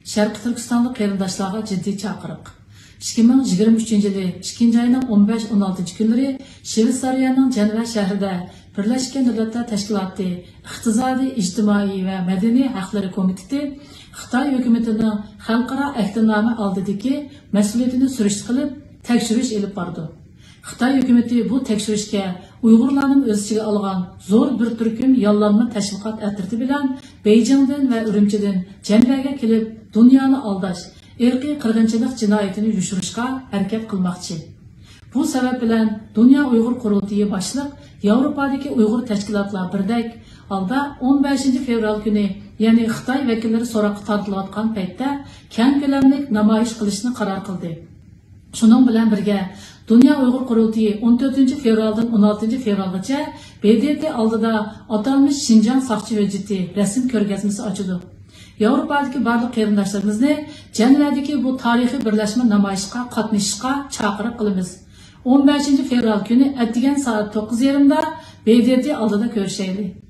Şərqi Türkistanlıq qarindaşlarga ciddi çağırıq. 2023 yılı 2. ayının 15-16 günleri Şveysariyanın Ceneva şehrinde Birleşken Milletler Teşkilatı İqtisadi, İctimai ve Medeni Hakları Komiteti Xitay hükümetinin xalqaro ahdnoma oldidagi mas'uliyatini surish qilib, tekshirish elib bordi. Xitay hükümeti bu tekshirishga Uyg'urlarning o'z ichiga olgan zo'r bir turkum yollanma tashviqot atriti bilan Beijingdan va Urumchidan Jenevaga kelib, dunyoni aldash, irqiy qirg'inchilik jinoyatini yushirishga harakat qilmoqchi. Bu sabab bilan Dünya Uyg'ur Qurultiyi boshliq Yevropadagi Uyg'ur tashkilotlar birdek alda 15 fevral kuni, ya'ni Xitoy vakillari so'roqqa tortilayotgan paytda keng ko'lamli namoyish qilishni qaror qildi. Şunun bilan birga Dünya Uyg'ur Qurultiyi 14 fevraldan 16 fevralgacha BDT oldida atalmış Şinjan saqchi hujjati rasm ko'rgazmasi ochildi. Yevropadagi barliq qarindoshlarimizni Jenevadagi bu tarixiy birlashma namoyishga qatnashishga chaqirib qilamiz. 15 fevral kuni atdigan soat 9:30 da BDT oldida ko'rishaylik.